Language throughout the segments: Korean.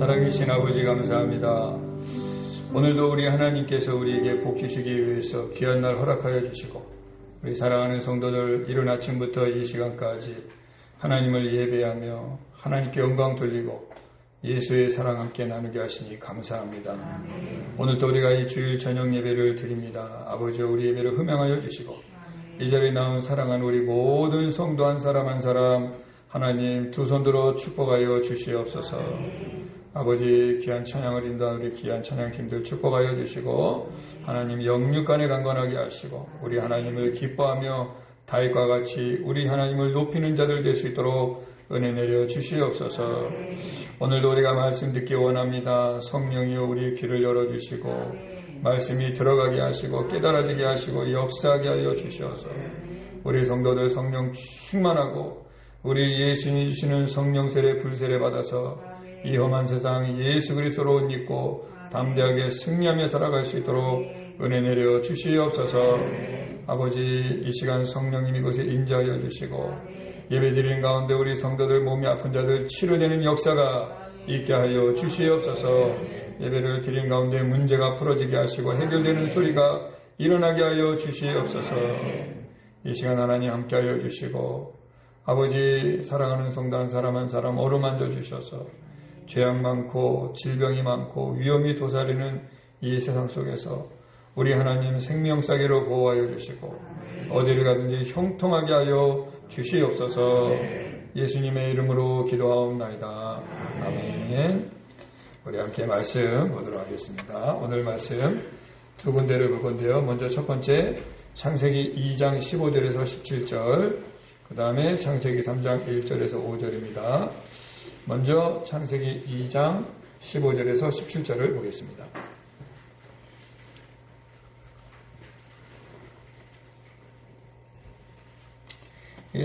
살아계신 아버지 감사합니다. 오늘도 우리 하나님께서 우리에게 복 주시기 위해서 귀한 날 허락하여 주시고 우리 사랑하는 성도들 이른 아침부터 이 시간까지 하나님을 예배하며 하나님께 영광 돌리고 예수의 사랑 함께 나누게 하시니 감사합니다. 오늘도 우리가 이 주일 저녁 예배를 드립니다. 아버지 우리 예배를 흠양하여 주시고 이 자리에 나온 사랑하는 우리 모든 성도 한 사람 한 사람 하나님 두 손 들어 축복하여 주시옵소서. 아버지 귀한 찬양을 인도한 우리 귀한 찬양팀들 축복하여 주시고 하나님 영육간에 강건하게 하시고 우리 하나님을 기뻐하며 다윗과 같이 우리 하나님을 높이는 자들 될 수 있도록 은혜 내려 주시옵소서. 오늘도 우리가 말씀 듣기 원합니다. 성령이여 우리 귀를 열어주시고 말씀이 들어가게 하시고 깨달아지게 하시고 역사하게 하여 주시옵소서. 우리 성도들 성령 충만하고 우리 예수님이 주시는 성령 세례 불세례 받아서 이 험한 세상 예수 그리스도로 옷 입고 담대하게 승리하며 살아갈 수 있도록 은혜 내려 주시옵소서. 아버지 이 시간 성령님 이곳에 임재하여 주시고 예배드리는 가운데 우리 성도들 몸이 아픈 자들 치료되는 역사가 있게 하여 주시옵소서. 예배를 드리는 가운데 문제가 풀어지게 하시고 해결되는 소리가 일어나게 하여 주시옵소서. 이 시간 하나님 함께 하여 주시고 아버지 사랑하는 성도 한 사람 한 사람 어루만져 주셔서 죄악 많고 질병이 많고 위험이 도사리는 이 세상 속에서 우리 하나님 생명사계로 보호하여 주시고 어디를 가든지 형통하게 하여 주시옵소서. 예수님의 이름으로 기도하옵나이다. 아멘. 우리 함께 말씀 보도록 하겠습니다. 오늘 말씀 두 군데를 볼 건데요. 먼저 첫 번째 창세기 2장 15절에서 17절 그 다음에 창세기 3장 1절에서 5절입니다. 먼저 창세기 2장 15절에서 17절을 보겠습니다.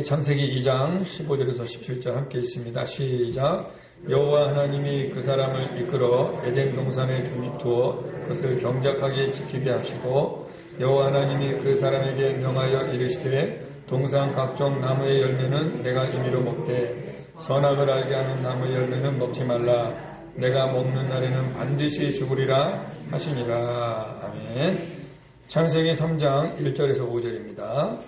창세기 2장 15절에서 17절 함께 있습니다. 시작. 여호와 하나님이 그 사람을 이끌어 에덴 동산에 두어 그것을 경작하게 지키게 하시고 여호와 하나님이 그 사람에게 명하여 이르시되 동산 각종 나무의 열매는 내가 임의로 먹되 선악을 알게 하는 나무의 열매는 먹지 말라. 내가 먹는 날에는 반드시 죽으리라 하시니라. 아멘. 창세기 3장 1절에서 5절입니다.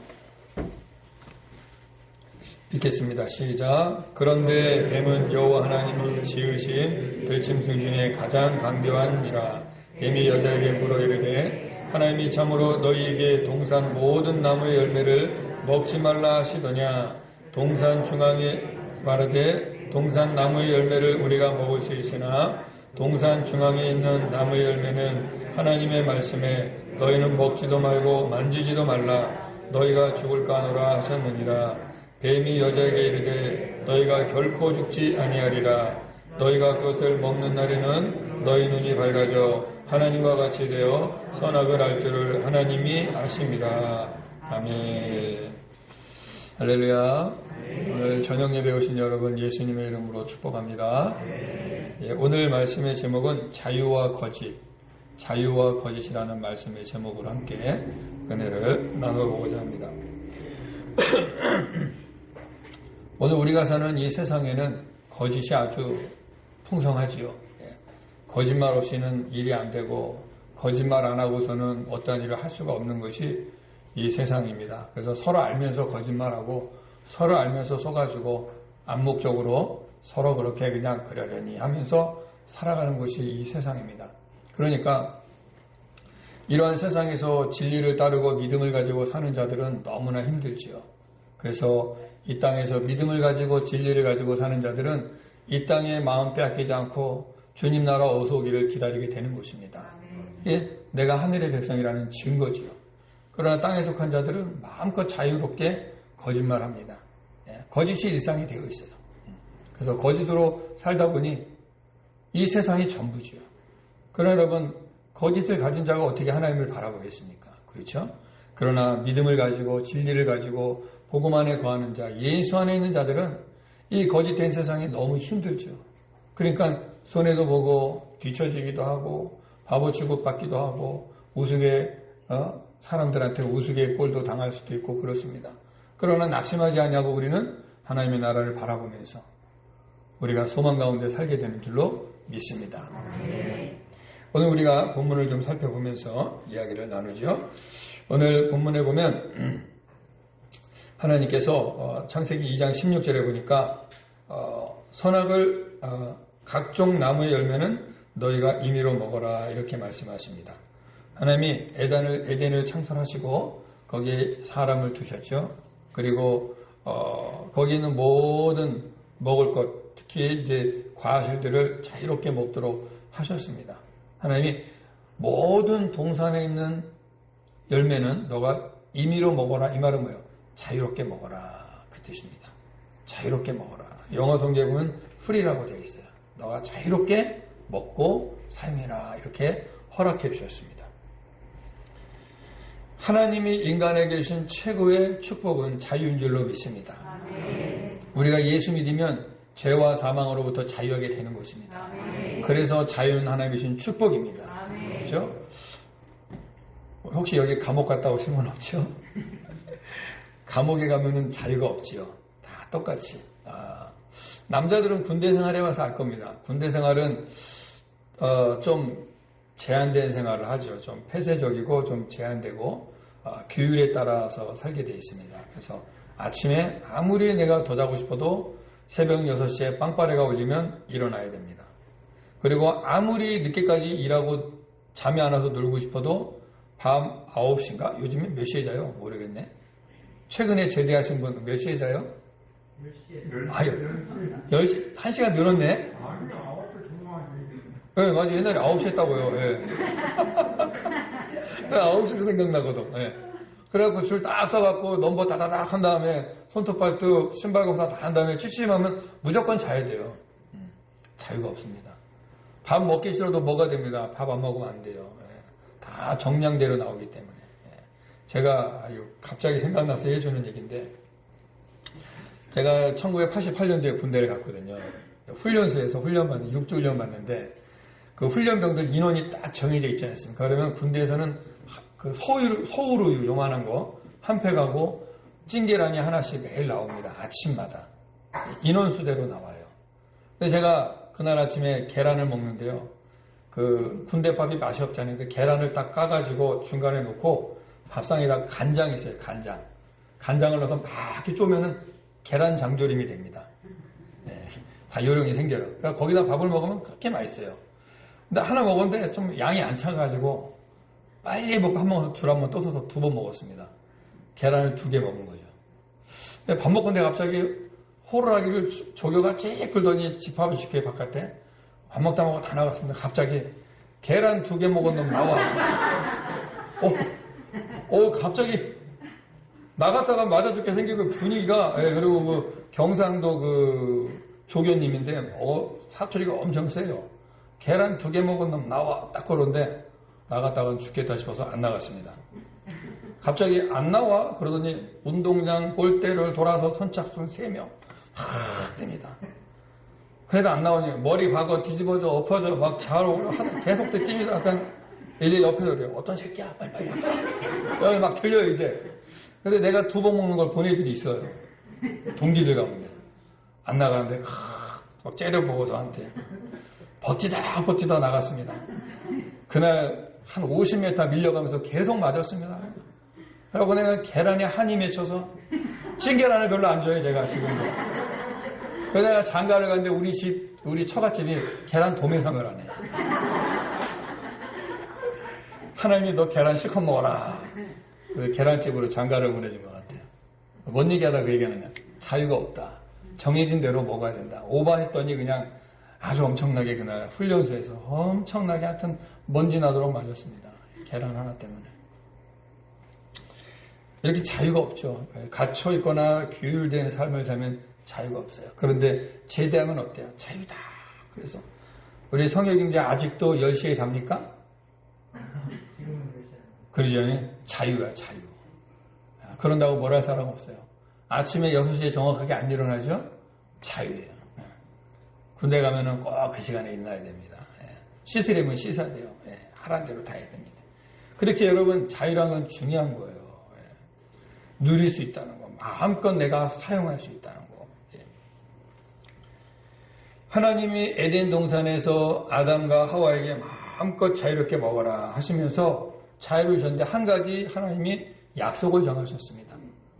읽겠습니다. 시작. 그런데 뱀은 여호와 하나님이 지으신 들짐승 중에 가장 강교하니라. 뱀이 여자에게 물어 이르되 하나님이 참으로 너희에게 동산 모든 나무의 열매를 먹지 말라 하시더냐. 동산 중앙에 말하되 동산 나무의 열매를 우리가 먹을 수 있으나 동산 중앙에 있는 나무의 열매는 하나님의 말씀에 너희는 먹지도 말고 만지지도 말라. 너희가 죽을까 하노라 하셨느니라. 뱀이 여자에게 이르되 너희가 결코 죽지 아니하리라. 너희가 그것을 먹는 날에는 너희 눈이 밝아져 하나님과 같이 되어 선악을 알 줄을 하나님이 아십니다. 아멘. 할렐루야. 오늘 저녁 예배 오신 여러분 예수님의 이름으로 축복합니다. 오늘 말씀의 제목은 자유와 거짓, 자유와 거짓이라는 말씀의 제목으로 함께 은혜를 나눠보고자 합니다. 오늘 우리가 사는 이 세상에는 거짓이 아주 풍성하지요. 거짓말 없이는 일이 안 되고 거짓말 안 하고서는 어떠한 일을 할 수가 없는 것이 이 세상입니다. 그래서 서로 알면서 거짓말하고 서로 알면서 속아주고 암묵적으로 서로 그렇게 그냥 그러려니 하면서 살아가는 것이 이 세상입니다. 그러니까 이러한 세상에서 진리를 따르고 믿음을 가지고 사는 자들은 너무나 힘들지요. 그래서 이 땅에서 믿음을 가지고 진리를 가지고 사는 자들은 이 땅에 마음 빼앗기지 않고 주님 나라 어서 오기를 기다리게 되는 것입니다. 이게 내가 하늘의 백성이라는 증거지요. 그러나 땅에 속한 자들은 마음껏 자유롭게 거짓말합니다. 거짓이 일상이 되어 있어요. 그래서 거짓으로 살다 보니 이 세상이 전부지요. 그러나 여러분 거짓을 가진 자가 어떻게 하나님을 바라보겠습니까? 그렇죠? 그러나 믿음을 가지고 진리를 가지고 복음 안에 거하는 자, 예수 안에 있는 자들은 이 거짓된 세상이 너무 힘들죠. 그러니까 손해도 보고 뒤처지기도 하고 바보 취급받기도 하고 우스개 사람들한테 우스개 꼴도 당할 수도 있고 그렇습니다. 그러나 낙심하지 않냐고 우리는 하나님의 나라를 바라보면서 우리가 소망 가운데 살게 되는 줄로 믿습니다. 오늘 우리가 본문을 좀 살펴보면서 이야기를 나누죠. 오늘 본문에 보면 하나님께서 창세기 2장 16절에 보니까 선악을 각종 나무의 열매는 너희가 임의로 먹어라 이렇게 말씀하십니다. 하나님이 에덴을 창설하시고 거기에 사람을 두셨죠. 그리고 거기 있는 모든 먹을 것, 특히 이제 과실들을 자유롭게 먹도록 하셨습니다. 하나님이 모든 동산에 있는 열매는 너가 임의로 먹어라. 이 말은 뭐예요? 자유롭게 먹어라. 그 뜻입니다. 자유롭게 먹어라. 영어 성경에 보면 free라고 되어 있어요. 너가 자유롭게 먹고 사용해라. 이렇게 허락해 주셨습니다. 하나님이 인간에게 주신 최고의 축복은 자유인 줄로 믿습니다. 우리가 예수 믿으면 죄와 사망으로부터 자유하게 되는 것입니다. 그래서 자유는 하나님이 주신 축복입니다. 그렇죠? 혹시 여기 감옥 갔다 오신 분 없죠? 감옥에 가면은 자유가 없지요. 다 똑같이. 남자들은 군대 생활해 와서 알 겁니다. 군대 생활은 좀 제한된 생활을 하죠. 좀 폐쇄적이고 좀 제한되고 규율에 따라서 살게 되어 있습니다. 그래서 아침에 아무리 내가 더 자고 싶어도 새벽 6시에 빵빠레가 울리면 일어나야 됩니다. 그리고 아무리 늦게까지 일하고 잠이 안 와서 놀고 싶어도 밤 9시인가? 요즘에 몇 시에 자요? 모르겠네. 최근에 제대하신 분 몇 시에 자요? 10시에. 10시? 1시간 늘었네? 아니, 9시 중간에. 네, 맞아. 옛날에 9시 했다고요. 예. 9시로 생각나거든. 예. 그래갖고 줄 딱 써갖고 넘버 다다닥 한 다음에 손톱 발톱 신발 검사 다 한 다음에 취침하면 무조건 자야 돼요. 자유가 없습니다. 밥 먹기 싫어도 먹어야 됩니다. 밥 안 먹으면 안 돼요. 예. 다 정량대로 나오기 때문에. 예. 제가 갑자기 생각나서 해주는 얘기인데 제가 1988년도에 군대를 갔거든요. 훈련소에서 훈련받는 6주 훈련 받는데 그 훈련병들 인원이 딱 정해져 있지 않습니까? 그러면 군대에서는 그 서우루 요만한 거 한 팩하고 찐계란이 하나씩 매일 나옵니다. 아침마다 인원수대로 나와요. 근데 제가 그날 아침에 계란을 먹는데요. 그 군대밥이 맛이 없잖아요. 그 계란을 딱 까가지고 중간에 놓고 밥상에다 간장이 있어요. 간장을 넣어서 막 이렇게 쪼면은 계란 장조림이 됩니다. 네, 다 요령이 생겨요. 그러니까 거기다 밥을 먹으면 그렇게 맛있어요. 근데 하나 먹었는데 좀 양이 안 차가지고 빨리 먹고 한 번, 둘 한 번 떠서서 2번 먹었습니다. 계란을 2개 먹은 거죠. 근데 밥 먹고 내가 갑자기 호루라기를 조교가 찌익 긁더니 집합을 시켜 바깥에 밥 먹다 먹고 다 나갔습니다. 갑자기 계란 2개 먹은 놈 나와. 갑자기 나갔다가 맞아 죽게 생긴 그 분위기가, 예, 그리고 그 경상도 그 조교님인데, 사투리가 엄청 세요. 계란 2개 먹은 놈 나와. 딱 그러는데, 나갔다가 죽겠다 싶어서 안 나갔습니다. 갑자기 안 나와? 그러더니 운동장 골대를 돌아서 선착순 3명. 뜹니다. 그래도 안 나오니 머리 박어, 뒤집어져, 엎어져, 막 좌우로 계속 뜁니다. 약간, 이제 옆에서 그래요. 어떤 새끼야? 빨리. 여기 막 들려요, 이제. 근데 내가 2번 먹는 걸 본 애들이 있어요. 동기들 가운데. 안 나가는데, 막 째려보고 저한테. 버티다 나갔습니다. 그날 한 50m 밀려가면서 계속 맞았습니다. 그리고 내가 계란에 한이 맺혀서, 찐계란을 별로 안 좋아해요, 제가 지금도. 그래서 내가 장가를 갔는데 우리 처갓집이 계란 도매상을 하네. 하나님이 너 계란 실컷 먹어라. 그 계란집으로 장가를 보내준 것 같아요. 뭔 얘기하다 그 얘기하느냐. 자유가 없다. 정해진 대로 먹어야 된다. 오버했더니 그냥 아주 엄청나게 그날 훈련소에서 엄청나게 하여튼 먼지 나도록 맞았습니다. 계란 하나 때문에. 이렇게 자유가 없죠. 갇혀 있거나 규율된 삶을 살면 자유가 없어요. 그런데 제대하면 어때요? 자유다. 그래서 우리 성역인자 아직도 10시에 잡니까? 그러려니 자유야, 자유. 그런다고 뭘 할 사람 없어요. 아침에 6시에 정확하게 안 일어나죠? 자유예요. 군대 가면은 꼭 그 시간에 일어나야 됩니다. 씻으려면 씻어야 돼요. 하라는 대로 다 해야 됩니다. 그렇게 여러분, 자유라는 건 중요한 거예요. 누릴 수 있다는 거. 마음껏 내가 사용할 수 있다는 거. 하나님이 에덴 동산에서 아담과 하와에게 마음껏 자유롭게 먹어라 하시면서 자유로우셨는데 한 가지 하나님이 약속을 정하셨습니다.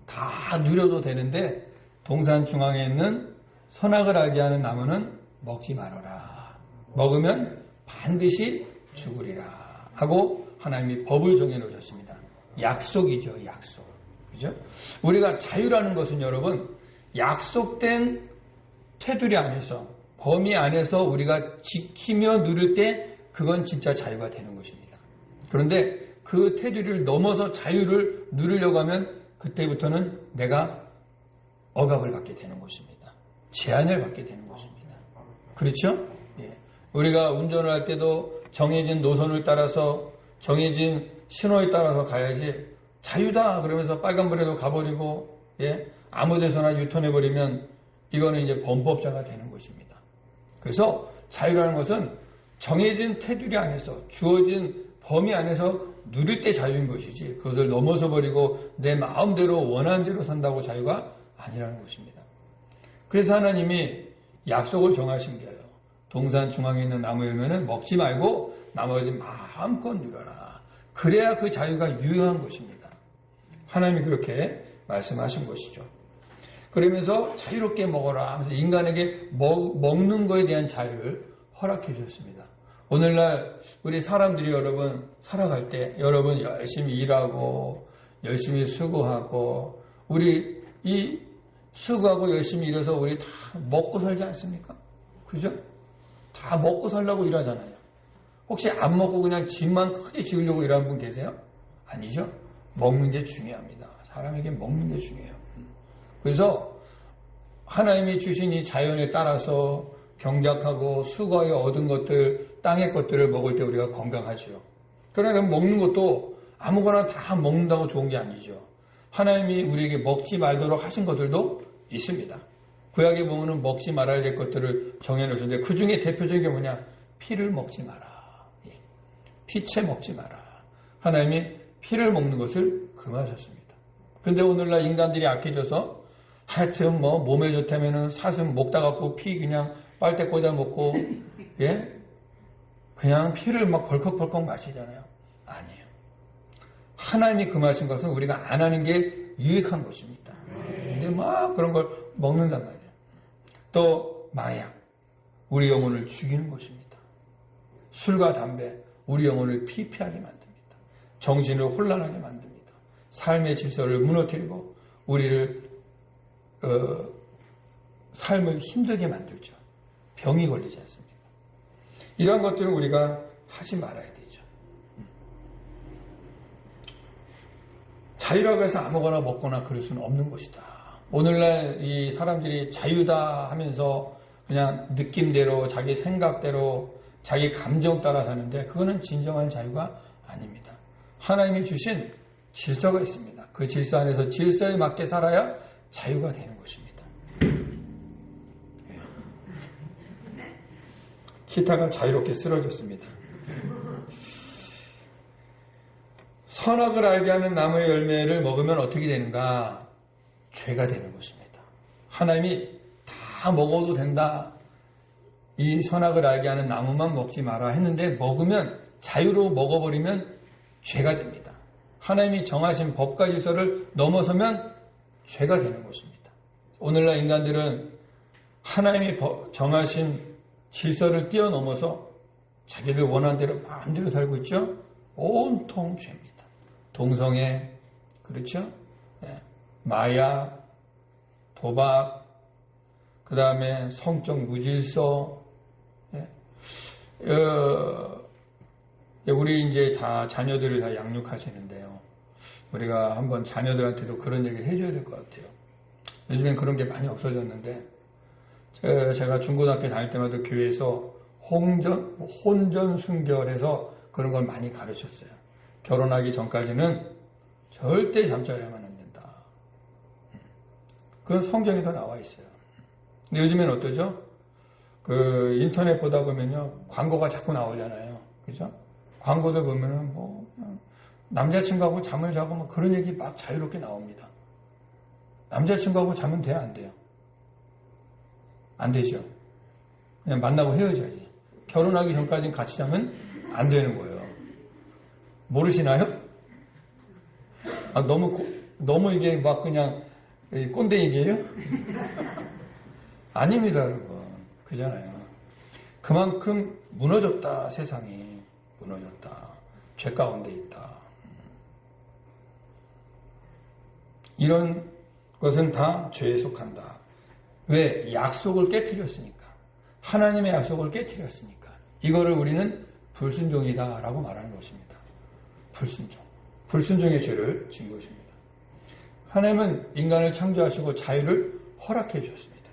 다 누려도 되는데 동산 중앙에 있는 선악을 알게 하는 나무는 먹지 말아라. 먹으면 반드시 죽으리라 하고 하나님이 법을 정해 놓으셨습니다. 약속이죠, 약속. 그죠? 우리가 자유라는 것은 여러분 약속된 테두리 안에서 범위 안에서 우리가 지키며 누릴 때 그건 진짜 자유가 되는 것입니다. 그런데 그 테두리를 넘어서 자유를 누리려고 하면 그때부터는 내가 억압을 받게 되는 것입니다. 제한을 받게 되는 것입니다. 그렇죠? 예. 우리가 운전을 할 때도 정해진 노선을 따라서 정해진 신호에 따라서 가야지 자유다 그러면서 빨간불에도 가버리고 예? 아무 데서나 유턴해버리면 이거는 이제 범법자가 되는 것입니다. 그래서 자유라는 것은 정해진 테두리 안에서 주어진 범위 안에서 누릴 때 자유인 것이지 그것을 넘어서 버리고 내 마음대로 원하는 대로 산다고 자유가 아니라는 것입니다. 그래서 하나님이 약속을 정하신 게요. 동산 중앙에 있는 나무 열매는 먹지 말고 나머지 마음껏 누려라. 그래야 그 자유가 유효한 것입니다. 하나님이 그렇게 말씀하신 것이죠. 그러면서 자유롭게 먹어라 하면서 인간에게 먹는 것에 대한 자유를 허락해 주셨습니다. 오늘날 우리 사람들이 여러분 살아갈 때 여러분 열심히 일하고 열심히 수고하고 우리 이 수고하고 열심히 일해서 우리 다 먹고 살지 않습니까? 그죠? 다 먹고 살려고 일하잖아요. 혹시 안 먹고 그냥 집만 크게 지으려고 일하는 분 계세요? 아니죠. 먹는 게 중요합니다. 사람에게 먹는 게 중요해요. 그래서 하나님이 주신 이 자연에 따라서 경작하고 수고하여 얻은 것들, 땅의 것들을 먹을 때 우리가 건강하죠. 그러나 먹는 것도 아무거나 다 먹는다고 좋은 게 아니죠. 하나님이 우리에게 먹지 말도록 하신 것들도 있습니다. 구약에 보면 먹지 말아야 될 것들을 정해놓으셨는데 그 중에 대표적인 게 뭐냐? 피를 먹지 마라. 피채 먹지 마라. 하나님이 피를 먹는 것을 금하셨습니다. 그런데 오늘날 인간들이 악해져서 하여튼 뭐 몸에 좋다면은 사슴 먹다 갖고 피 그냥 빨대 꽂아 먹고 예? 그냥 피를 막 벌컥벌컥 마시잖아요. 아니에요. 하나님이 금하신 것은 우리가 안 하는 게 유익한 것입니다. 근데 막 그런 걸 먹는단 말이에요. 또 마약, 우리 영혼을 죽이는 것입니다. 술과 담배, 우리 영혼을 피폐하게 만듭니다. 정신을 혼란하게 만듭니다. 삶의 질서를 무너뜨리고 우리를 삶을 힘들게 만들죠. 병이 걸리지 않습니까? 이러한 것들은 우리가 하지 말아야 되죠. 자유라고 해서 아무거나 먹거나 그럴 수는 없는 것이다. 오늘날 이 사람들이 자유다 하면서 그냥 느낌대로 자기 생각대로 자기 감정 따라 사는데 그거는 진정한 자유가 아닙니다. 하나님이 주신 질서가 있습니다. 그 질서 안에서 질서에 맞게 살아야 자유가 되는 것입니다. 기타가 자유롭게 쓰러졌습니다. 선악을 알게 하는 나무의 열매를 먹으면 어떻게 되는가? 죄가 되는 것입니다. 하나님이 다 먹어도 된다. 이 선악을 알게 하는 나무만 먹지 마라 했는데 먹으면 자유로 먹어버리면 죄가 됩니다. 하나님이 정하신 법과 질서를 넘어서면 죄가 되는 것입니다. 오늘날 인간들은 하나님이 정하신 질서를 뛰어넘어서 자기들 원하는 대로 마음대로 살고 있죠. 온통 죄입니다. 동성애, 그렇죠? 마약, 도박, 그 다음에 성적 무질서. 우리 이제 다 자녀들을 다 양육하시는데요. 우리가 한번 자녀들한테도 그런 얘기를 해줘야 될 것 같아요. 요즘엔 그런 게 많이 없어졌는데, 제가 중고등학교 다닐 때마다 교회에서 혼전순결해서 그런 걸 많이 가르쳤어요. 결혼하기 전까지는 절대 잠자리 하면 안 된다. 그건 성경에도 나와 있어요. 근데 요즘엔 어떠죠? 그 인터넷 보다 보면요, 광고가 자꾸 나오잖아요. 그죠? 광고들 보면은 뭐, 남자친구하고 잠을 자고 뭐 그런 얘기 막 자유롭게 나옵니다. 남자친구하고 자면 돼요, 안 돼요? 안 되죠. 그냥 만나고 헤어져야지. 결혼하기 전까지는 같이 자면 안 되는 거예요. 모르시나요? 너무 이게 막 그냥 꼰대 얘기예요? 아닙니다, 여러분. 그잖아요. 그만큼 무너졌다, 세상이. 무너졌다. 죄 가운데 있다. 이런 것은 다 죄에 속한다. 왜? 약속을 깨트렸으니까. 하나님의 약속을 깨트렸으니까. 이거를 우리는 불순종이다라고 말하는 것입니다. 불순종. 불순종의 죄를 진 것입니다. 하나님은 인간을 창조하시고 자유를 허락해 주셨습니다.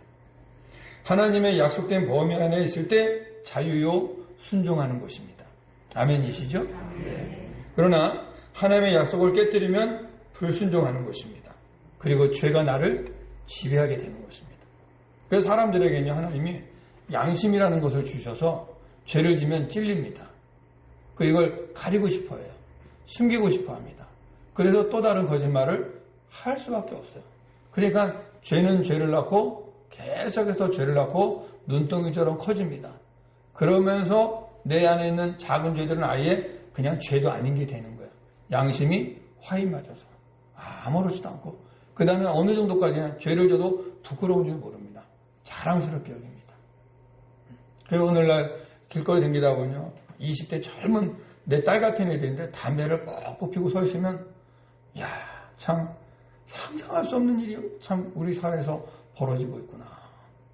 하나님의 약속된 범위 안에 있을 때 자유요 순종하는 것입니다. 아멘이시죠? 네. 그러나 하나님의 약속을 깨뜨리면 불순종하는 것입니다. 그리고 죄가 나를 지배하게 되는 것입니다. 그래서 사람들에게는 하나님이 양심이라는 것을 주셔서 죄를 지면 찔립니다. 이걸 가리고 싶어 해요. 숨기고 싶어 합니다. 그래서 또 다른 거짓말을 할 수밖에 없어요. 그러니까 죄는 죄를 낳고 계속해서 죄를 낳고 눈덩이처럼 커집니다. 그러면서 내 안에 있는 작은 죄들은 아예 그냥 죄도 아닌 게 되는 거예요. 양심이 화인 맞아서 아무렇지도 않고 그 다음에 어느 정도까지는 죄를 져도 부끄러운 줄 모릅니다. 자랑스럽게 여깁니다. 그래서 오늘날 길거리 댕기다 보면요 20대 젊은 내 딸 같은 애들인데 담배를 뻑뻑 피고 서 있으면 참 상상할 수 없는 일이 참 우리 사회에서 벌어지고 있구나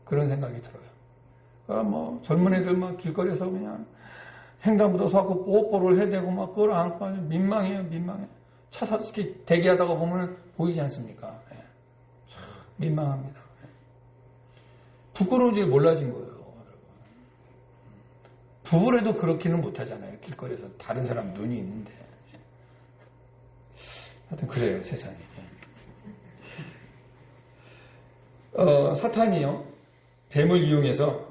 그런 생각이 들어요. 젊은 애들 막 길거리에서 그냥 횡단보도 서고 뽀뽀를 해대고 막 끌어안고 민망해요. 민망해. 차 이렇게 대기하다가 보면 보이지 않습니까? 참 민망합니다. 부끄러운 줄 몰라진 거예요. 여러분. 부부래도 그렇게는 못하잖아요. 길거리에서 다른 사람 눈이 있는데. 하여튼 그래요. 세상에. 사탄이요. 뱀을 이용해서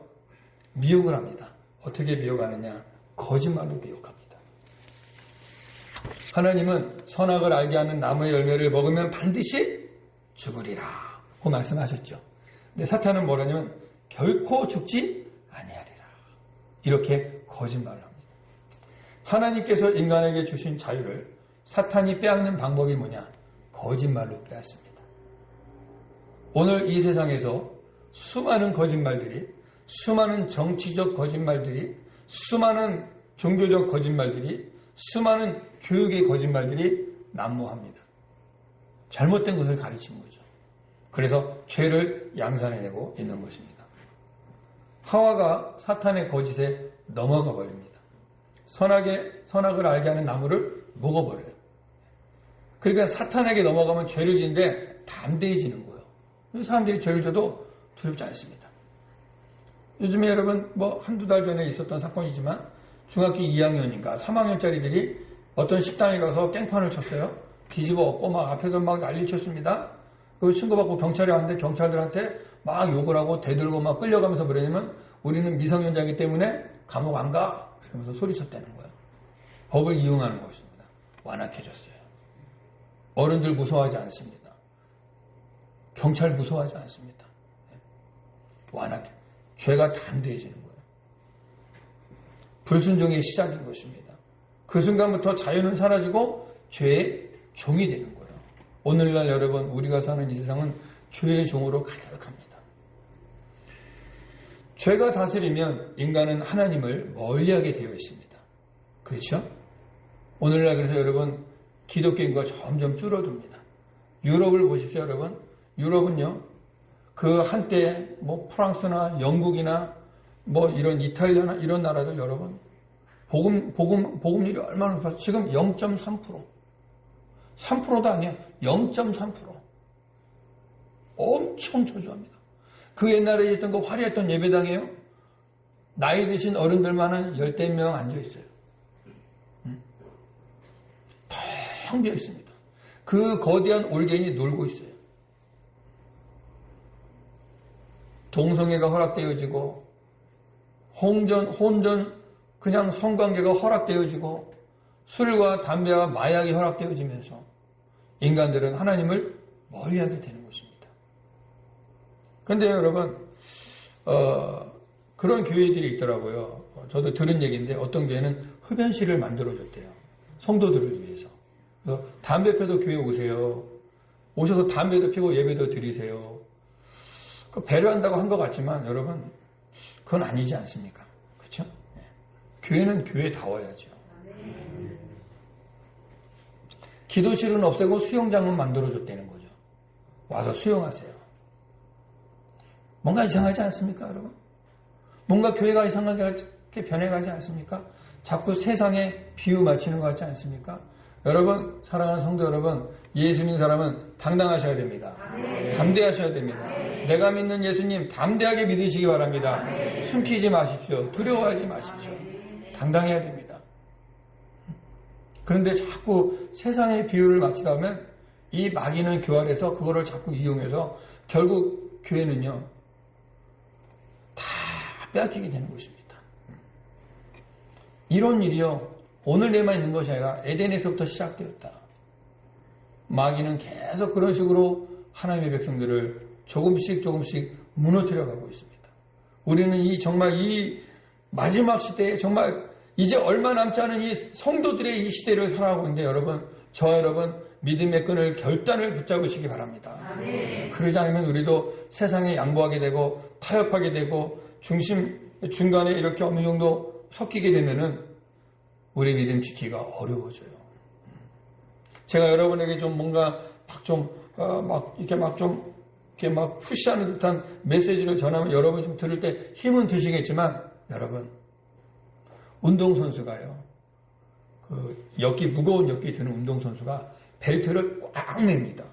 미혹을 합니다. 어떻게 미혹하느냐? 거짓말로 미혹합니다. 하나님은 선악을 알게 하는 나무의 열매를 먹으면 반드시 죽으리라 고 말씀하셨죠. 근데 사탄은 뭐라냐면 결코 죽지 아니하리라 이렇게 거짓말을 합니다. 하나님께서 인간에게 주신 자유를 사탄이 빼앗는 방법이 뭐냐? 거짓말로 빼앗습니다. 오늘 이 세상에서 수많은 거짓말들이, 수많은 정치적 거짓말들이, 수많은 종교적 거짓말들이, 수많은 교육의 거짓말들이 난무합니다. 잘못된 것을 가르치는 거죠. 그래서 죄를 양산해내고 있는 것입니다. 하와가 사탄의 거짓에 넘어가 버립니다. 선악을 알게 하는 나무를 먹어버려요. 그러니까 사탄에게 넘어가면 죄를 지는데 담대해지는 거예요. 사람들이 죄를 져도 두렵지 않습니다. 요즘에 여러분 한두 달 전에 있었던 사건이지만 중학교 2학년인가 3학년짜리들이 어떤 식당에 가서 깽판을 쳤어요. 뒤집어 엎고 막 앞에서 막 난리 쳤습니다. 그 신고받고 경찰에 왔는데 경찰들한테 막 욕을 하고 대들고 막 끌려가면서 뭐냐면 우리는 미성년자이기 때문에 감옥 안 가 이러면서 소리쳤다는 거예요. 법을 이용하는 것입니다. 완악해졌어요. 어른들 무서워하지 않습니다. 경찰 무서워하지 않습니다. 완악해. 죄가 담대해지는 거예요. 불순종의 시작인 것입니다. 그 순간부터 자유는 사라지고 죄의 종이 되는 거예요. 오늘날 여러분 우리가 사는 이 세상은 죄의 종으로 가득합니다. 죄가 다스리면 인간은 하나님을 멀리하게 되어 있습니다. 그렇죠? 오늘날 그래서 여러분 기독교 인구가 점점 줄어듭니다. 유럽을 보십시오, 여러분. 유럽은요, 그 한때 프랑스나 영국이나 이런 이탈리아나 이런 나라들 여러분 복음률이 얼마나 높아서 지금 0.3% 3%도 아니야. 0.3% 엄청 저조합니다. 그 옛날에 있던 그 화려했던 예배당이에요. 나이 드신 어른들만은 10명 앉아있어요. 텅 비어 있습니다. 그 거대한 올갱이 놀고 있어요. 동성애가 허락되어지고 혼전 그냥 성관계가 허락되어지고 술과 담배와 마약이 허락되어지면서 인간들은 하나님을 멀리하게 되는 것입니다. 그런데 여러분 그런 교회들이 있더라고요. 저도 들은 얘기인데 어떤 교회는 흡연실을 만들어줬대요. 성도들을 위해서. 그래서 담배 피워도 교회 오세요. 오셔서 담배도 피고 예배도 드리세요. 그 배려한다고 한 것 같지만 여러분 그건 아니지 않습니까? 그렇죠? 교회는 교회다워야죠. 기도실은 없애고 수영장은 만들어줬다는 거죠. 와서 수영하세요. 뭔가 이상하지 않습니까, 여러분? 뭔가 교회가 이상하게 변해가지 않습니까? 자꾸 세상에 비유 맞추는 것 같지 않습니까? 여러분, 사랑하는 성도 여러분, 예수 믿는 사람은 당당하셔야 됩니다. 담대하셔야 됩니다. 내가 믿는 예수님 담대하게 믿으시기 바랍니다. 숨기지 마십시오. 두려워하지 마십시오. 당당해야 됩니다. 그런데 자꾸 세상의 비유를 맞추다 보면 이 마귀는 교활해서 그거를 자꾸 이용해서 결국 교회는요 다 빼앗기게 되는 것입니다. 이런 일이요 오늘에만 있는 것이 아니라 에덴에서부터 시작되었다. 마귀는 계속 그런 식으로 하나님의 백성들을 조금씩 무너뜨려 가고 있습니다. 우리는 정말 이 마지막 시대에 정말 이제 얼마 남지 않은 이 성도들의 이 시대를 살아가고 있는데 저와 여러분 믿음의 끈을 결단을 붙잡으시기 바랍니다. 그러지 않으면 우리도 세상에 양보하게 되고 타협하게 되고 중간에 이렇게 어느 정도 섞이게 되면은 우리 믿음 지키기가 어려워져요. 제가 여러분에게 좀 뭔가 이렇게 막 푸시하는 듯한 메시지를 전하면 여러분 좀 들을 때 힘은 드시겠지만 여러분 운동선수가요. 무거운 역기 드는 운동선수가 벨트를 꽉 맵니다.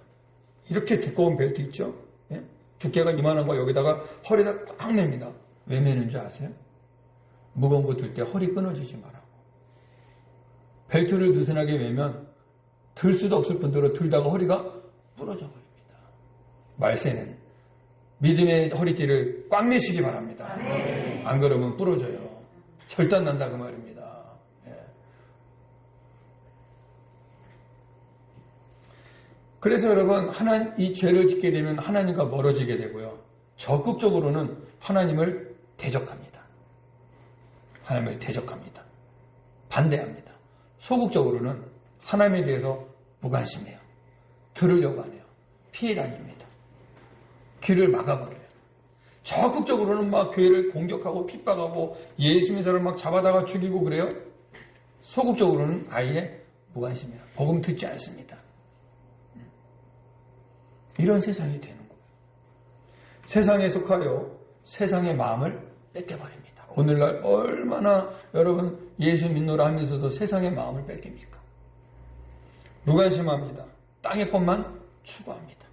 이렇게 두꺼운 벨트 있죠? 예? 두께가 이만한 거 여기다가 허리에다 꽉 맵니다. 왜 매는 줄 아세요? 무거운 거 들 때 허리 끊어지지 말라고. 벨트를 느슨하게 매면 들 수도 없을 뿐더러 들다가 허리가 부러져 버립니다. 말세는 믿음의 허리띠를 꽉 매시기 바랍니다. 안 그러면 부러져요. 절단 난다 그 말입니다. 예. 그래서 여러분 이 죄를 짓게 되면 하나님과 멀어지게 되고요. 적극적으로는 하나님을 대적합니다. 반대합니다. 소극적으로는 하나님에 대해서 무관심해요. 들으려고 안 해요. 피해 다닙니다. 귀를 막아버려요. 적극적으로는 막 교회를 공격하고 핍박하고 예수 믿는 사람을 막 잡아다가 죽이고 그래요. 소극적으로는 아예 무관심해요. 복음 듣지 않습니다. 이런 세상이 되는 거예요. 세상에 속하여 세상의 마음을 뺏겨버립니다. 오늘날 얼마나 여러분 예수 믿노라 하면서도 세상의 마음을 뺏깁니까? 무관심합니다. 땅의 것만 추구합니다.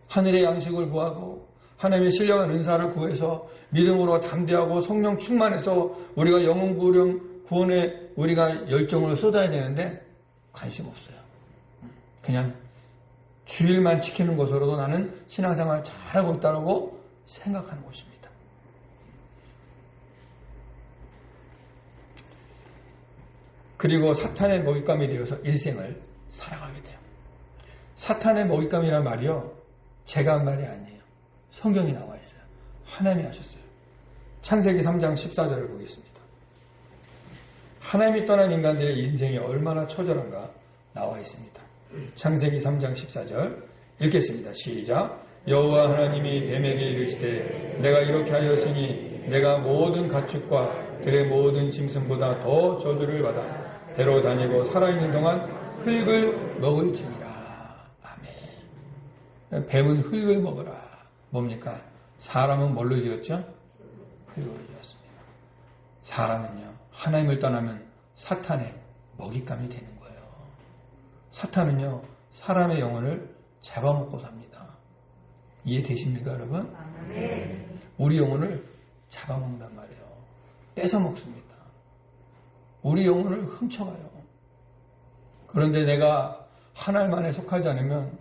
하늘의 양식을 구하고 하나님의 신령한 은사를 구해서 믿음으로 담대하고 성령 충만해서 우리가 영혼 구원에 우리가 열정을 쏟아야 되는데 관심 없어요. 그냥 주일만 지키는 것으로도 나는 신앙생활 잘하고 있다고 생각하는 것입니다. 그리고 사탄의 먹잇감이 되어서 일생을 살아가게 돼요. 사탄의 먹잇감이란 말이요. 제가 한 말이 아니에요. 성경이 나와 있어요. 하나님이 하셨어요. 창세기 3장 14절을 보겠습니다. 하나님이 떠난 인간들의 인생이 얼마나 처절한가 나와 있습니다. 창세기 3장 14절 읽겠습니다. 시작. 여호와 하나님이 뱀에게 이르시되 내가 이렇게 하였으니 내가 모든 가축과 들의 모든 짐승보다 더 저주를 받아 배로 다니고 살아있는 동안 흙을 먹을지니라. 아멘. 뱀은 흙을 먹어라. 뭡니까? 사람은 뭘로 지었죠? 흙으로 지었습니다. 사람은요, 하나님을 떠나면 사탄의 먹잇감이 되는 거예요. 사탄은요, 사람의 영혼을 잡아먹고 삽니다. 이해되십니까, 여러분? 우리 영혼을 잡아먹는단 말이에요. 뺏어먹습니다. 우리 영혼을 훔쳐가요. 그런데 내가 하나님 안에 속하지 않으면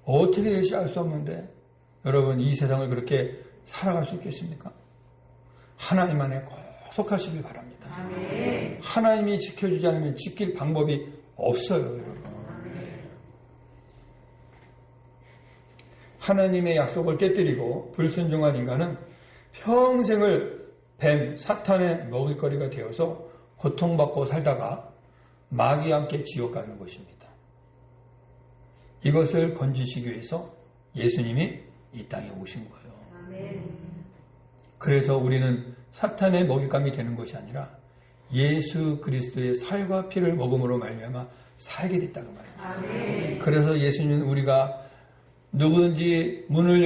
어떻게 될지 알 수 없는데 여러분 이 세상을 그렇게 살아갈 수 있겠습니까? 하나님 안에 꼭 속하시길 바랍니다. 하나님이 지켜주지 않으면 지킬 방법이 없어요, 여러분. 하나님의 약속을 깨뜨리고 불순종한 인간은 평생을 뱀, 사탄의 먹을거리가 되어서 고통받고 살다가 마귀와 함께 지옥 가는 것입니다. 이것을 건지시기 위해서 예수님이 이 땅에 오신 거예요. 그래서 우리는 사탄의 먹잇감이 되는 것이 아니라 예수 그리스도의 살과 피를 먹음으로 말미암아 살게 됐다고 말합니다. 그래서 예수님은 우리가 누구든지 문을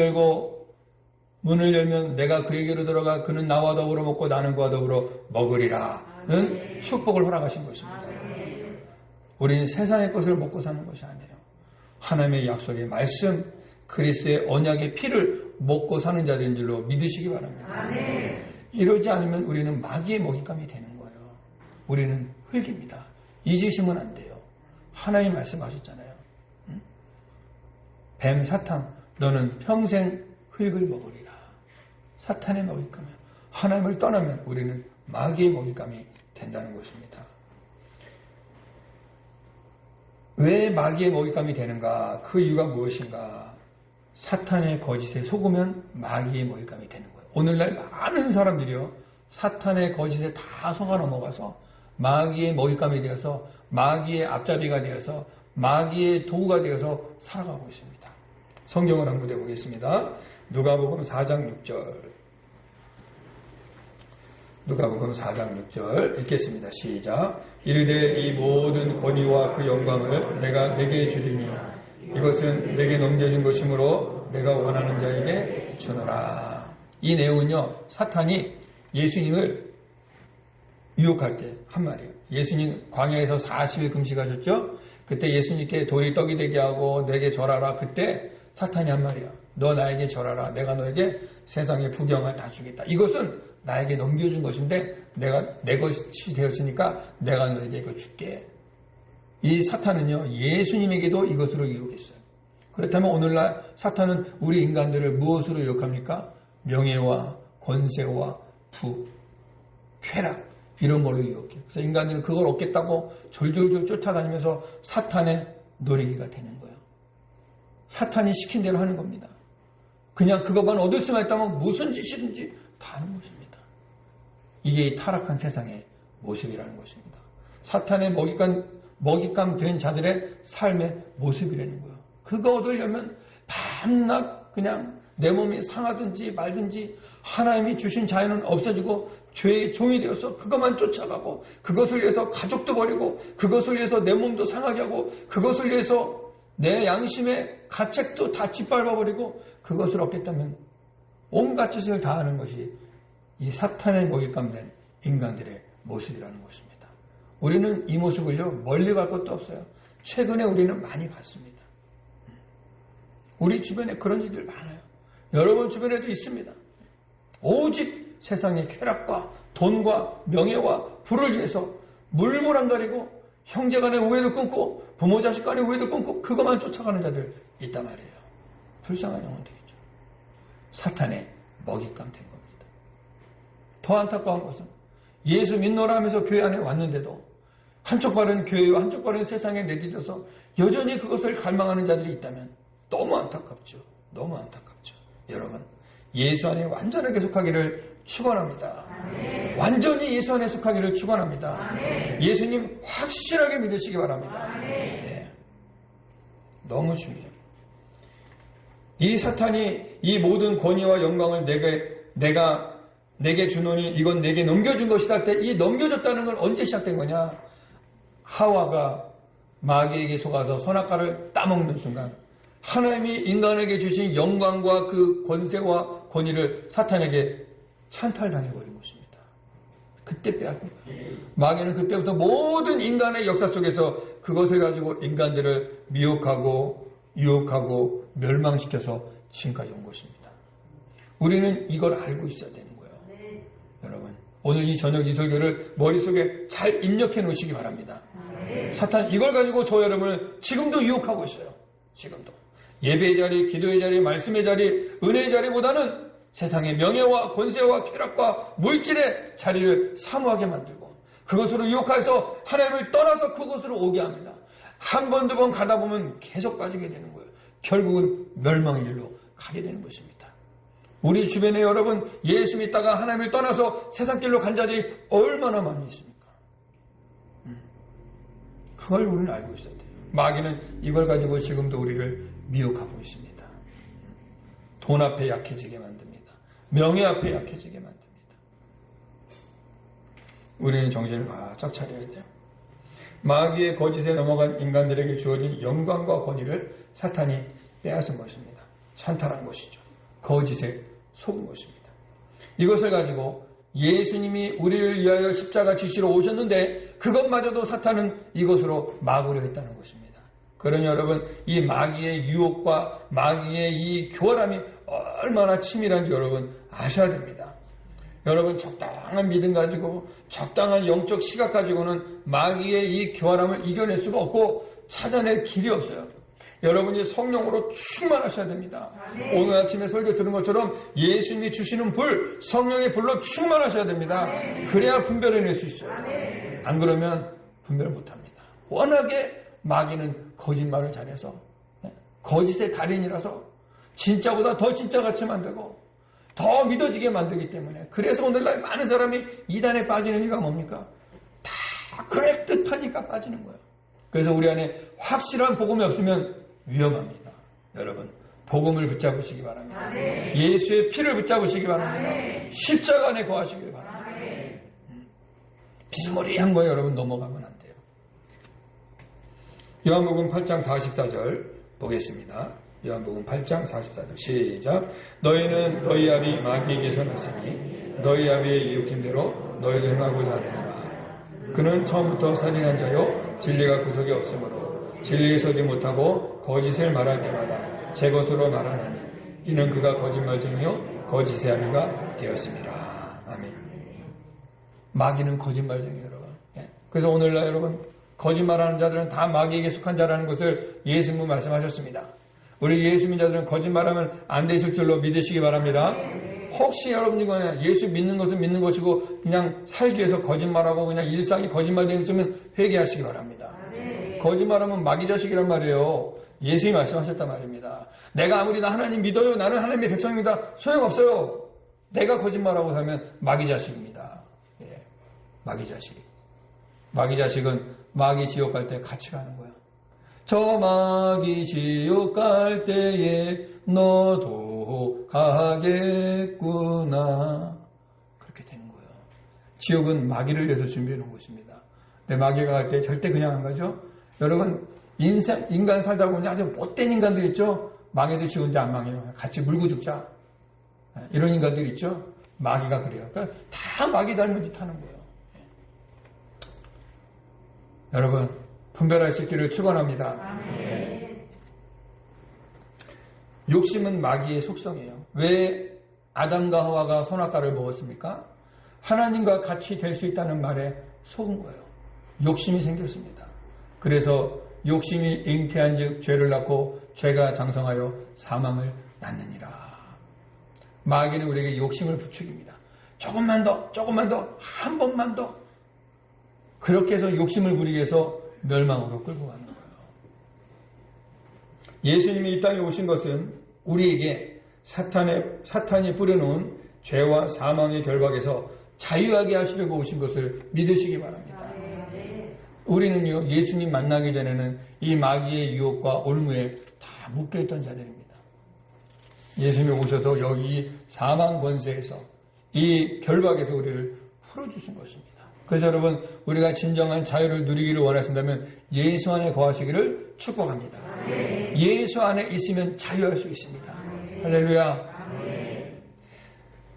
열면 내가 그에게로 들어가 그는 나와 더불어 먹고 나는 그와 더불어 먹으리라는 축복을 허락하신 것입니다. 우리는 세상의 것을 먹고 사는 것이 아니에요. 하나님의 약속의 말씀, 그리스도의 언약의 피를 먹고 사는 자들인 줄로 믿으시기 바랍니다. 이러지 않으면 우리는 마귀의 먹잇감이 되는 거예요. 우리는 흙입니다. 잊으시면 안 돼요. 하나님 말씀하셨잖아요. 뱀 사탄 너는 평생 흙을 먹으리라. 사탄의 먹잇감이에요. 하나님을 떠나면 우리는 마귀의 먹잇감이 된다는 것입니다. 왜 마귀의 먹잇감이 되는가? 그 이유가 무엇인가? 사탄의 거짓에 속으면 마귀의 먹잇감이 되는 거예요. 오늘날 많은 사람들이요, 사탄의 거짓에 다 속아 넘어가서 마귀의 먹잇감이 되어서 마귀의 앞잡이가 되어서 마귀의 도구가 되어서 살아가고 있습니다. 성경을 한번 보겠습니다. 누가복음 4장 6절. 누가복음 4장 6절 읽겠습니다. 시작. 이르되 이 모든 권위와 그 영광을 내가 내게 주리니 이것은 내게 넘겨진 것이므로 내가 원하는 자에게 주노라. 이 내용은요, 사탄이 예수님을 유혹할 때 한 말이에요. 예수님 광야에서 40일 금식하셨죠? 그때 예수님께 돌이 떡이 되게 하고 내게 절하라. 그때 사탄이 한 말이에요. 너 나에게 절하라. 내가 너에게 세상의 부경을 다 주겠다. 이것은 나에게 넘겨준 것인데 내가 내 것이 되었으니까 내가 너에게 이걸 줄게. 이 사탄은요, 예수님에게도 이것으로 유혹했어요. 그렇다면 오늘날 사탄은 우리 인간들을 무엇으로 유혹합니까? 명예와 권세와 부, 쾌락 이런 걸로 유혹해요. 그래서 인간들은 그걸 얻겠다고 졸졸졸 쫓아다니면서 사탄의 노리기가 되는 거예요. 사탄이 시킨 대로 하는 겁니다. 그냥 그것만 얻을 수만 있다면 무슨 짓이든지 다 하는 것입니다. 이게 이 타락한 세상의 모습이라는 것입니다. 사탄의 먹잇감 된 자들의 삶의 모습이라는 거예요. 그거 얻으려면 밤낮 그냥 내 몸이 상하든지 말든지 하나님이 주신 자유는 없어지고 죄의 종이 되어서 그것만 쫓아가고 그것을 위해서 가족도 버리고 그것을 위해서 내 몸도 상하게 하고 그것을 위해서 내 양심의 가책도 다 짓밟아버리고 그것을 얻겠다면 온갖 짓을 다 하는 것이 이 사탄의 먹잇감된 인간들의 모습이라는 것입니다. 우리는 이 모습을요, 멀리 갈 것도 없어요. 최근에 우리는 많이 봤습니다. 우리 주변에 그런 일들 많아요. 여러분 주변에도 있습니다. 오직 세상의 쾌락과 돈과 명예와 부를 위해서 물불안가리고 형제간의 우애도 끊고 부모 자식 간의 우애도 끊고 그것만 쫓아가는 자들 있단 말이에요. 불쌍한 영혼들이죠. 사탄의 먹잇감 된 겁니다. 더 안타까운 것은 예수 믿노라 하면서 교회 안에 왔는데도 한쪽 발은 교회와 한쪽 발은 세상에 내디뎌서 여전히 그것을 갈망하는 자들이 있다면 너무 안타깝죠. 너무 안타깝죠. 여러분, 예수 안에 완전하게 속하기를 축원합니다. 완전히 예수 안에 속하기를 축원합니다. 예수님 확실하게 믿으시기 바랍니다. 네. 너무 중요해요. 이 사탄이 이 모든 권위와 영광을 내게 주노니 이건 내게 넘겨준 것이다 할 때 이 넘겨줬다는 건 언제 시작된 거냐? 하와가 마귀에게 속아서 선악과를 따먹는 순간 하나님이 인간에게 주신 영광과 그 권세와 권위를 사탄에게 찬탈당해버린 것입니다. 그때 빼앗긴 거예요. 마귀는 그때부터 모든 인간의 역사 속에서 그것을 가지고 인간들을 미혹하고 유혹하고 멸망시켜서 지금까지 온 것입니다. 우리는 이걸 알고 있어야 되는 거예요. 여러분, 오늘 이 저녁 이 설교를 머릿속에 잘 입력해 놓으시기 바랍니다. 사탄 이걸 가지고 저 여러분을 지금도 유혹하고 있어요. 지금도. 예배의 자리, 기도의 자리, 말씀의 자리, 은혜의 자리보다는 세상의 명예와 권세와 쾌락과 물질의 자리를 사모하게 만들고 그것으로 유혹해서 하나님을 떠나서 그곳으로 오게 합니다. 한 번, 두 번 가다 보면 계속 빠지게 되는 거예요. 결국은 멸망의 길로 가게 되는 것입니다. 우리 주변에 여러분 예수 믿다가 하나님을 떠나서 세상길로 간 자들이 얼마나 많이 있습니까? 그걸 우리는 알고 있어야 돼요. 마귀는 이걸 가지고 지금도 우리를 미혹하고 있습니다. 돈 앞에 약해지게 만듭니다. 명예 앞에 약해지게 만듭니다. 우리는 정신을 바짝 차려야 돼요. 마귀의 거짓에 넘어간 인간들에게 주어진 영광과 권위를 사탄이 빼앗은 것입니다. 찬탈한 것이죠. 거짓에 속은 것입니다. 이것을 가지고 예수님이 우리를 위하여 십자가 지시러 오셨는데 그것마저도 사탄은 이것으로 막으려 했다는 것입니다. 그러니 여러분 이 마귀의 유혹과 마귀의 이 교활함이 얼마나 치밀한지 여러분 아셔야 됩니다. 여러분 적당한 믿음 가지고 적당한 영적 시각 가지고는 마귀의 이 교활함을 이겨낼 수가 없고 찾아낼 길이 없어요. 여러분이 성령으로 충만하셔야 됩니다. 오늘 아침에 설교 들은 것처럼 예수님이 주시는 불, 성령의 불로 충만하셔야 됩니다. 그래야 분별해낼 수 있어요. 안 그러면 분별 못합니다. 워낙에 마귀는 거짓말을 잘해서 거짓의 달인이라서 진짜보다 더 진짜같이 만들고 더 믿어지게 만들기 때문에 그래서 오늘날 많은 사람이 이단에 빠지는 이유가 뭡니까? 다 그럴듯하니까 빠지는 거예요. 그래서 우리 안에 확실한 복음이 없으면 위험합니다. 여러분 복음을 붙잡으시기 바랍니다. 예수의 피를 붙잡으시기 바랍니다. 십자가 안에 거하시길 바랍니다. 비스무리한 거에 여러분 넘어가면 안 돼요. 요한복음 8장 44절 보겠습니다. 요한복음 8장 44절 시작. 너희는 너희 아비 마귀에게서 났으니 너희 아비의 이웃임대로 너희도 행하고자 하느니라. 그는 처음부터 살인한 자요 진리가 그 속에 없으므로 진리에 서지 못하고 거짓을 말할 때마다 제 것으로 말하나니 이는 그가 거짓말쟁이요 거짓의 아비가 되었습니다. 아멘. 마귀는 거짓말쟁이에요 여러분. 그래서 오늘날 여러분 거짓말하는 자들은 다 마귀에게 속한 자라는 것을 예수님은 말씀하셨습니다. 우리 예수 믿자들은 거짓말하면 안 되실 줄로 믿으시기 바랍니다. 혹시 여러분 이거는 예수 믿는 것은 믿는 것이고 그냥 살기 위해서 거짓말하고 그냥 일상이 거짓말되는 있으면 회개하시기 바랍니다. 거짓말하면 마귀 자식이란 말이에요. 예수님이 말씀하셨단 말입니다. 내가 아무리 나 하나님 믿어요. 나는 하나님의 백성입니다. 소용없어요. 내가 거짓말하고 살면 마귀 자식입니다. 예, 마귀 자식. 마귀 자식은 마귀 지옥 갈 때 같이 가는 거야. 저 마귀 지옥 갈 때에 너도 가겠구나. 그렇게 되는 거예요. 지옥은 마귀를 위해서 준비해 놓은 것입니다. 내 마귀가 갈 때 절대 그냥 안 가죠. 여러분 인간 살다 보니 아주 못된 인간들 있죠. 망해도 지 혼자 안 망해요. 같이 물고 죽자. 이런 인간들 있죠. 마귀가 그래요. 그러니까 다 마귀 닮은 짓 하는 거예요. 여러분 분별할 수 있기를 축원합니다. 욕심은 마귀의 속성이에요. 왜 아담과 하와가 선악과를 먹었습니까? 하나님과 같이 될 수 있다는 말에 속은 거예요. 욕심이 생겼습니다. 그래서 욕심이 잉태한 즉 죄를 낳고 죄가 장성하여 사망을 낳느니라. 마귀는 우리에게 욕심을 부추깁니다. 조금만 더, 한 번만 더. 그렇게 해서 욕심을 부리게 해서 멸망으로 끌고 가는 거예요. 예수님이 이 땅에 오신 것은 우리에게 사탄이 뿌려놓은 죄와 사망의 결박에서 자유하게 하시려고 오신 것을 믿으시기 바랍니다. 우리는요, 예수님 만나기 전에는 이 마귀의 유혹과 올무에 다 묶여있던 자들입니다. 예수님이 오셔서 여기 사망 권세에서 이 결박에서 우리를 풀어주신 것입니다. 그래서 여러분, 우리가 진정한 자유를 누리기를 원하신다면 예수 안에 거하시기를 축복합니다. 예수 안에 있으면 자유할 수 있습니다. 할렐루야.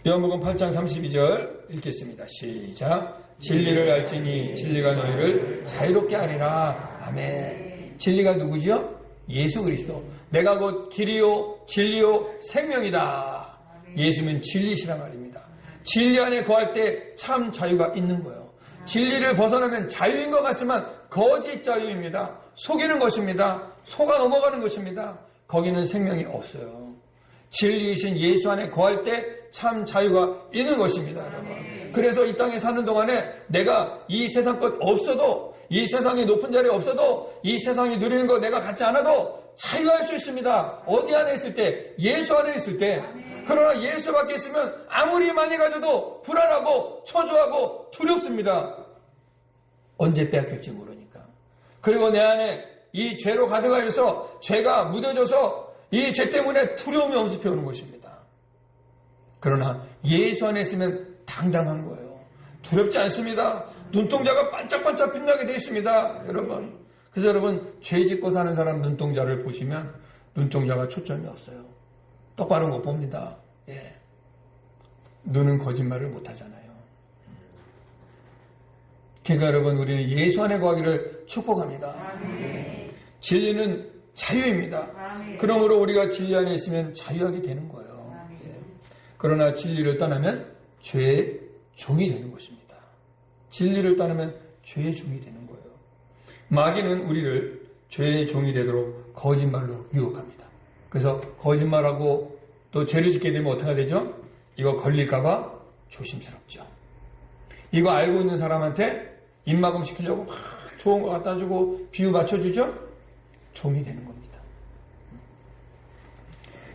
요한복음 8장 32절 읽겠습니다. 시작. 진리를 알지니 진리가 너희를 자유롭게 하리라. 아멘. 진리가 누구죠? 예수 그리스도. 내가 곧 길이요 진리요 생명이다. 예수는 진리시란 말입니다. 진리 안에 거할 때 참 자유가 있는 거예요. 진리를 벗어나면 자유인 것 같지만 거짓 자유입니다. 속이는 것입니다. 속아 넘어가는 것입니다. 거기는 생명이 없어요. 진리이신 예수 안에 거할 때 참 자유가 있는 것입니다. 여러분. 그래서 이 땅에 사는 동안에 내가 이 세상 것 없어도, 이 세상의 높은 자리에 없어도, 이 세상이 누리는 거 내가 갖지 않아도 자유할 수 있습니다. 어디 안에 있을 때? 예수 안에 있을 때. 그러나 예수 밖에 있으면 아무리 많이 가져도 불안하고 초조하고 두렵습니다. 언제 빼앗길지 모르니까. 그리고 내 안에 이 죄로 가득하여서 죄가 묻어져서 이 죄 때문에 두려움이 엄습해오는 것입니다. 그러나 예수 안에 있으면 당당한 거예요. 두렵지 않습니다. 눈동자가 반짝반짝 빛나게 되어 있습니다. 여러분. 그래서 여러분, 죄 짓고 사는 사람 눈동자를 보시면 눈동자가 초점이 없어요. 똑바로 못 봅니다. 예. 눈은 거짓말을 못 하잖아요. 그러니까 여러분, 우리는 예수 안에 거하기를 축복합니다. 아멘. 진리는 자유입니다. 아멘. 그러므로 우리가 진리 안에 있으면 자유하게 되는 거예요. 예. 그러나 진리를 떠나면 죄의 종이 되는 것입니다. 진리를 떠나면 죄의 종이 되는 거예요. 마귀는 우리를 죄의 종이 되도록 거짓말로 유혹합니다. 그래서 거짓말하고 또 죄를 짓게 되면 어떻게 되죠? 이거 걸릴까봐 조심스럽죠. 이거 알고 있는 사람한테 입막음 시키려고 막 좋은 거 갖다 주고 비유 맞춰주죠? 종이 되는 겁니다.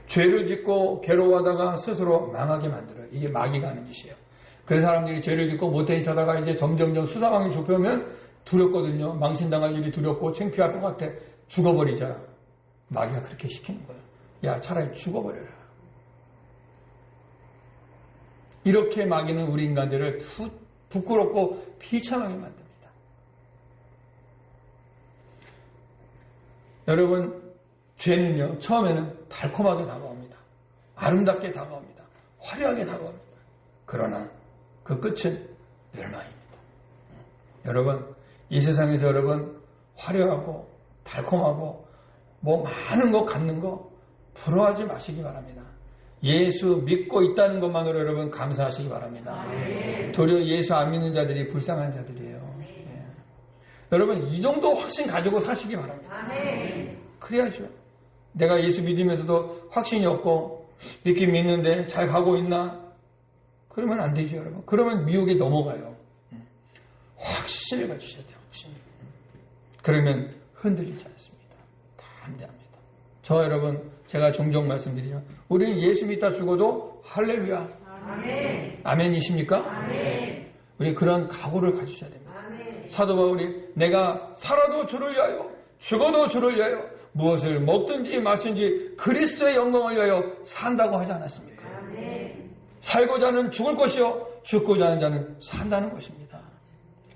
죄를 짓고 괴로워하다가 스스로 망하게 만들어요. 이게 마귀가 하는 짓이에요. 그 사람들이 죄를 짓고 못된 척 하다가 이제 점점점 수사망이 좁혀오면 두렵거든요. 망신당할 일이 두렵고 창피할 것 같아. 죽어버리자. 마귀가 그렇게 시키는 거예요. 야, 차라리 죽어버려라. 이렇게 마귀는 우리 인간들을 부끄럽고 비참하게 만듭니다. 여러분, 죄는요, 처음에는 달콤하게 다가옵니다. 아름답게 다가옵니다. 화려하게 다가옵니다. 그러나 그 끝은 멸망입니다. 여러분, 이 세상에서 여러분, 화려하고 달콤하고 뭐 많은 거 갖는 거 부러워하지 마시기 바랍니다. 예수 믿고 있다는 것만으로 여러분 감사하시기 바랍니다. 도리어 예수 안 믿는 자들이 불쌍한 자들이에요. 예. 여러분, 이 정도 확신 가지고 사시기 바랍니다. 그래야죠. 내가 예수 믿으면서도 확신이 없고 믿긴 믿는데 잘 가고 있나? 그러면 안 되죠, 여러분. 그러면 미혹에 넘어가요. 확신을 가지셔야 돼요, 확신. 그러면 흔들리지 않습니다. 담대합니다. 저 여러분, 제가 종종 말씀드리죠. 우리는 예수 믿다 죽어도 할렐루야. 아멘. 아멘이십니까? 아멘. 우리 그런 각오를 가지셔야 됩니다. 아멘. 사도 바울이 내가 살아도 주를 위하여 죽어도 주를 위하여 무엇을 먹든지 마시든지 그리스도의 영광을 위하여 산다고 하지 않았습니까? 아멘. 살고자 하는 죽을 것이요 죽고자 하는 자는 산다는 것입니다.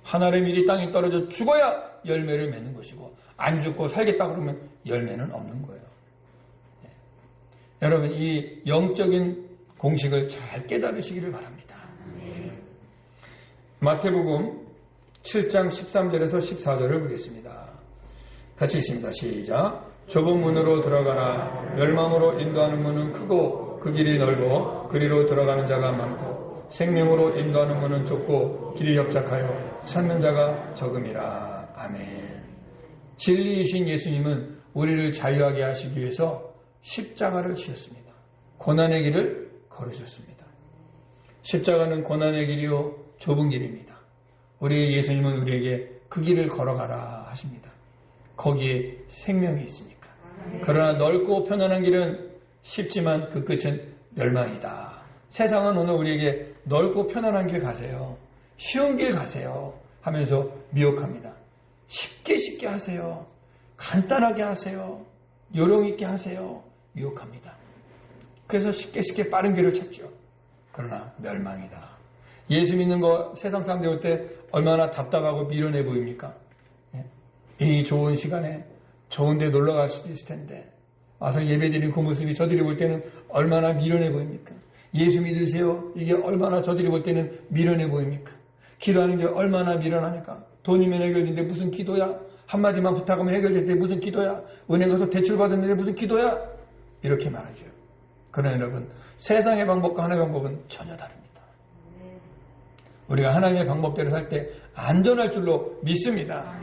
하늘의 밀이 땅에 떨어져 죽어야 열매를 맺는 것이고 안 죽고 살겠다 그러면 열매는 없는 거예요. 네. 여러분, 이 영적인 공식을 잘 깨달으시기를 바랍니다. 네. 마태복음 7장 13절에서 14절을 보겠습니다. 같이 읽습니다. 시작. 좁은 문으로 들어가라. 멸망으로 인도하는 문은 크고 그 길이 넓어 그리로 들어가는 자가 많고 생명으로 인도하는 문은 좁고 길이 협착하여 찾는 자가 적음이라. 아멘. 진리이신 예수님은 우리를 자유하게 하시기 위해서 십자가를 지었습니다. 고난의 길을 걸으셨습니다. 십자가는 고난의 길이요 좁은 길입니다. 우리 예수님은 우리에게 그 길을 걸어가라 하십니다. 거기에 생명이 있으니까. 그러나 넓고 편안한 길은 쉽지만 그 끝은 멸망이다. 세상은 오늘 우리에게 넓고 편안한 길 가세요. 쉬운 길 가세요. 하면서 미혹합니다. 쉽게 하세요. 간단하게 하세요. 요령 있게 하세요. 미혹합니다. 그래서 쉽게 빠른 길을 찾죠. 그러나 멸망이다. 예수 믿는 거 세상 사람들 올 때 얼마나 답답하고 미련해 보입니까? 이 좋은 시간에 좋은 데 놀러 갈 수도 있을 텐데 와서 예배드리는 그 모습이 저들이 볼 때는 얼마나 미련해 보입니까? 예수 믿으세요. 이게 얼마나 저들이 볼 때는 미련해 보입니까? 기도하는 게 얼마나 미련합니까? 돈이면 해결되는데 무슨 기도야? 한마디만 부탁하면 해결되는데 무슨 기도야? 은행 가서 대출 받았는데 무슨 기도야? 이렇게 말하죠. 그러나 여러분, 세상의 방법과 하나님의 방법은 전혀 다릅니다. 우리가 하나님의 방법대로 살 때 안전할 줄로 믿습니다.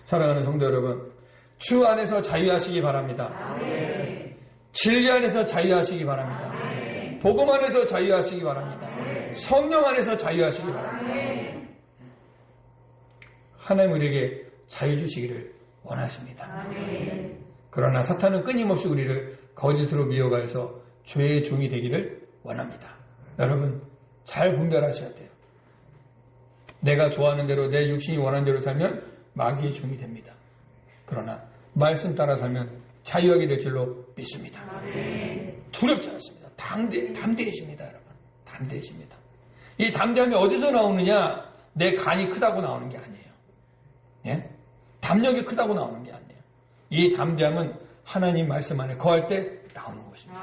사랑하는 성도 여러분, 주 안에서 자유하시기 바랍니다. 진리 안에서 자유하시기 바랍니다. 복음 안에서 자유하시기 바랍니다. 성령 안에서 자유하시기 바랍니다. 하나님 우리에게 자유 주시기를 원하십니다. 그러나 사탄은 끊임없이 우리를 거짓으로 미혹하여서 죄의 종이 되기를 원합니다. 여러분 잘 분별하셔야 돼요. 내가 좋아하는 대로 내 육신이 원하는 대로 살면 마귀의 종이 됩니다. 그러나 말씀 따라 살면 자유하게 될 줄로 믿습니다. 두렵지 않습니다. 담대해집니다. 여러분 담대해집니다. 이 담대함이 어디서 나오느냐? 내 간이 크다고 나오는 게 아니에요. 예? 담력이 크다고 나오는 게 아니에요. 이 담대함은 하나님 말씀 안에 거할 때 나오는 것입니다.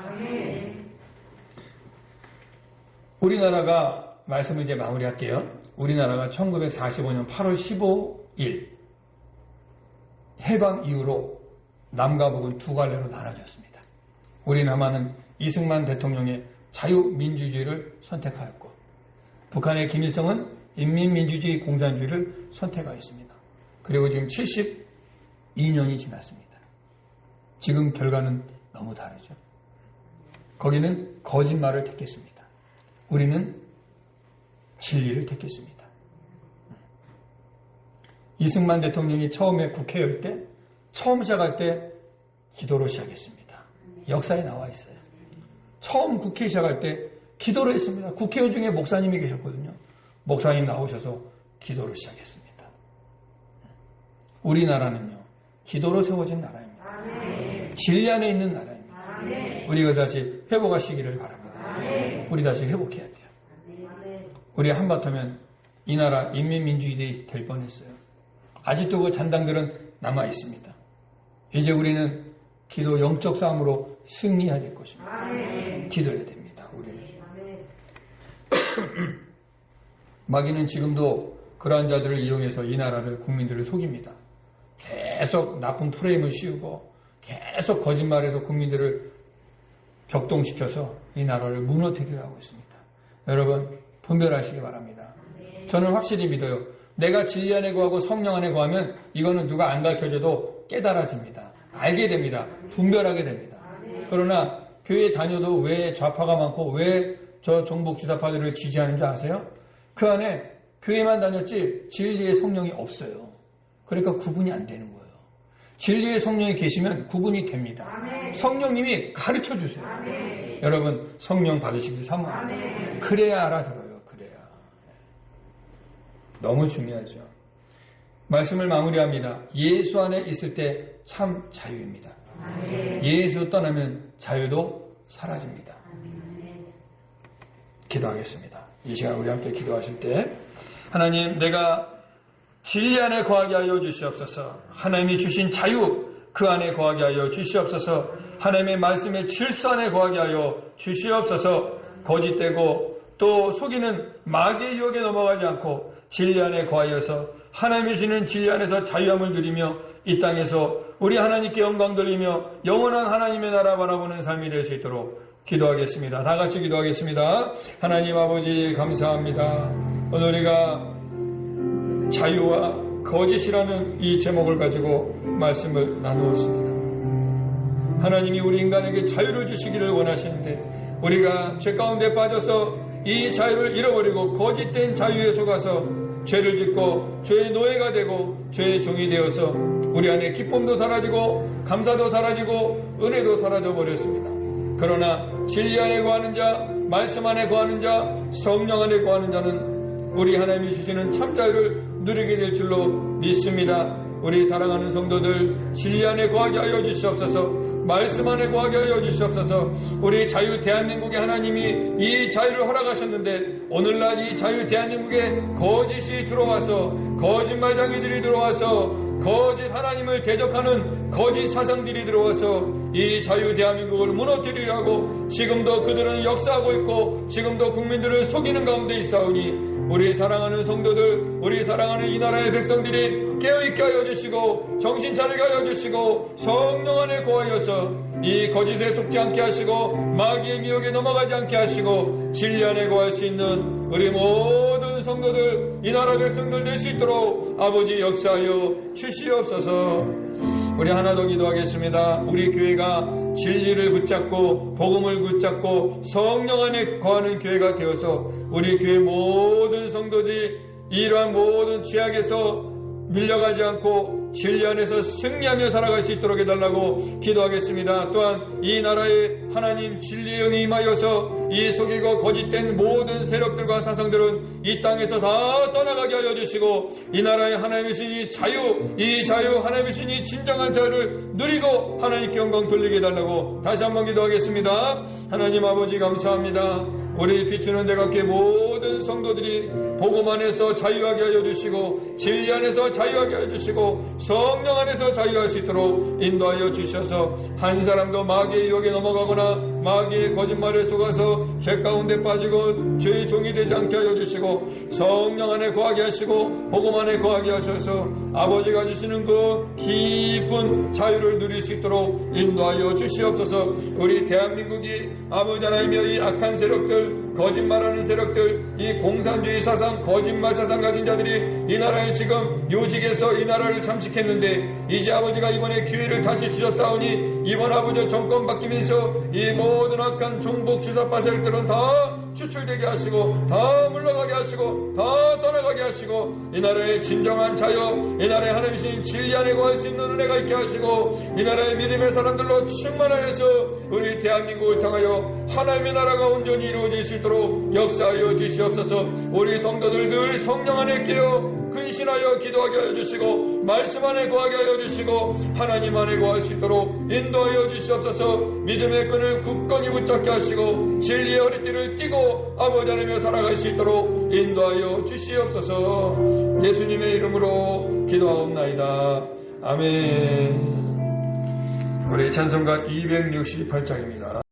우리나라가 말씀을 이제 마무리할게요. 우리나라가 1945년 8월 15일 해방 이후로 남과 북은 두 갈래로 나눠졌습니다. 우리 남한은 이승만 대통령의 자유민주주의를 선택하였고 북한의 김일성은 인민민주주의 공산주의를 선택하였습니다. 그리고 지금 72년이 지났습니다. 지금 결과는 너무 다르죠. 거기는 거짓말을 택했습니다. 우리는 진리를 택했습니다. 이승만 대통령이 처음에 국회 열 때 처음 시작할 때 기도로 시작했습니다. 역사에 나와 있어요. 처음 국회 시작할 때 기도로 했습니다. 국회의원 중에 목사님이 계셨거든요. 목사님 나오셔서 기도로 시작했습니다. 우리나라는요. 기도로 세워진 나라입니다. 진리 안에 있는 나라입니다. 우리가 다시 회복하시기를 바랍니다. 우리 다시 회복해야 돼요. 우리 한바탕면 이 나라 인민민주주의 될 뻔했어요. 아직도 그 잔당들은 남아 있습니다. 이제 우리는 기도 영적 싸움으로 승리해야 될 것입니다. 기도해야 됩니다. 우리는. 마귀는 지금도 그러한 자들을 이용해서 이 나라를 국민들을 속입니다. 계속 나쁜 프레임을 씌우고 계속 거짓말해서 국민들을 격동시켜서 이 나라를 무너뜨리려 하고 있습니다. 여러분 분별하시기 바랍니다. 저는 확실히 믿어요. 내가 진리 안에 거하고 성령 안에 거하면 이거는 누가 안 가르쳐줘도 깨달아집니다. 알게 됩니다. 분별하게 됩니다. 그러나 교회 다녀도 왜 좌파가 많고 왜 저 종북주사파들을 지지하는지 아세요? 그 안에 교회만 다녔지 진리의 성령이 없어요. 그러니까 구분이 안 되는 거예요. 진리의 성령이 계시면 구분이 됩니다. 성령님이 가르쳐 주세요. 여러분 성령 받으시길 사모합니다. 그래야 알아들어요. 그래야. 너무 중요하죠. 말씀을 마무리합니다. 예수 안에 있을 때 참 자유입니다. 예수 떠나면 자유도 사라집니다. 기도하겠습니다. 이 시간 우리 함께 기도하실 때 하나님 내가 진리 안에 거하게 하여 주시옵소서. 하나님이 주신 자유 그 안에 거하게 하여 주시옵소서. 하나님의 말씀의 질서 안에 거하게 하여 주시옵소서. 거짓되고 또 속이는 마귀의 유혹에 넘어가지 않고 진리 안에 거하여서 하나님이 주는 진리 안에서 자유함을 누리며 이 땅에서 우리 하나님께 영광 돌리며 영원한 하나님의 나라 바라보는 삶이 될 수 있도록 기도하겠습니다. 다 같이 기도하겠습니다. 하나님 아버지 감사합니다. 오늘 우리가 자유와 거짓이라는 이 제목을 가지고 말씀을 나누었습니다. 하나님이 우리 인간에게 자유를 주시기를 원하시는데 우리가 죄 가운데 빠져서 이 자유를 잃어버리고 거짓된 자유에 속아서 죄를 짓고 죄의 노예가 되고 죄의 종이 되어서 우리 안에 기쁨도 사라지고 감사도 사라지고 은혜도 사라져 버렸습니다. 그러나 진리 안에 거하는 자, 말씀 안에 거하는 자, 성령 안에 거하는 자는 우리 하나님이 주시는 참 자유를 누리게 될 줄로 믿습니다. 우리 사랑하는 성도들 진리 안에 거하게 하여 주시옵소서. 말씀 안에 거하게 하여 주시옵소서. 우리 자유 대한민국의 하나님이 이 자유를 허락하셨는데 오늘날 이 자유 대한민국에 거짓이 들어와서 거짓말장이들이 들어와서 거짓 하나님을 대적하는 거짓 사상들이 들어와서 이 자유 대한민국을 무너뜨리려고 지금도 그들은 역사하고 있고 지금도 국민들을 속이는 가운데 있사오니 우리 사랑하는 성도들, 우리 사랑하는 이 나라의 백성들이 깨어있게 하여 주시고 정신 차리게 하여 주시고 성령 안에 거하여서 이 거짓에 속지 않게 하시고 마귀의 미혹에 넘어가지 않게 하시고 진리 안에 거할 수 있는 우리 모든 성도들, 이 나라 백성들 될 수 있도록 아버지 역사하여 주시옵소서. 우리 하나 더 기도하겠습니다. 우리 교회가 진리를 붙잡고 복음을 붙잡고 성령 안에 거하는 교회가 되어서 우리 교회 모든 성도들이 이러한 모든 죄악에서 밀려가지 않고 진리 안에서 승리하며 살아갈 수 있도록 해달라고 기도하겠습니다. 또한 이 나라에 하나님 진리의 영이 임하여서 이 속이고 거짓된 모든 세력들과 사상들은 이 땅에서 다 떠나가게 하여 주시고 이 나라에 하나님의 신이 이 자유 하나님의 신이 진정한 자유를 누리고 하나님께 영광 돌리게 해달라고 다시 한번 기도하겠습니다. 하나님 아버지 감사합니다. 우리 비추는 대각계 모든 성도들이 복음 안에서 자유하게 하여 주시고 진리 안에서 자유하게 하여 주시고 성령 안에서 자유할 수 있도록 인도하여 주셔서 한 사람도 마귀의 유혹에 넘어가거나 마귀의 거짓말에 속아서 죄 가운데 빠지고 죄의 종이 되지 않게 하여 주시고 성령 안에 거하게 하시고 복음 안에 거하게 하셔서 아버지가 주시는 그 깊은 자유를 누릴 수 있도록 인도하여 주시옵소서. 우리 대한민국이 아버지 하나님여 이 악한 세력들 거짓말하는 세력들 이 공산주의 사상 거짓말 사상 가진 자들이 이 나라에 지금 요직에서 이 나라를 잠식했는데 이제 아버지가 이번에 기회를 다시 주셨사오니 이번 아버지 정권 바뀌면서 이 모든 악한 종북 주사파 세력들은 다 추출되게 하시고 다 물러가게 하시고 다 떠나가게 하시고 이 나라의 진정한 자유 이 나라의 하나님이신 진리 안에 거할 수 있는 은혜가 있게 하시고 이 나라의 믿음의 사람들로 충만하여서 우리 대한민국을 통하여 하나님의 나라가 온전히 이루어질 수 있도록 역사하여 주시옵소서. 우리 성도들 늘 성령 안에 깨어 근신하여 기도하게 하여 주시고 말씀 안에 거하게 하여 주시고 하나님 안에 거할 수 있도록 인도하여 주시옵소서. 믿음의 끈을 굳건히 붙잡게 하시고 진리의 허리띠를 띠고 아버지 하나님을 살아갈 수 있도록 인도하여 주시옵소서. 예수님의 이름으로 기도하옵나이다. 아멘. 우리 찬송가 268장입니다.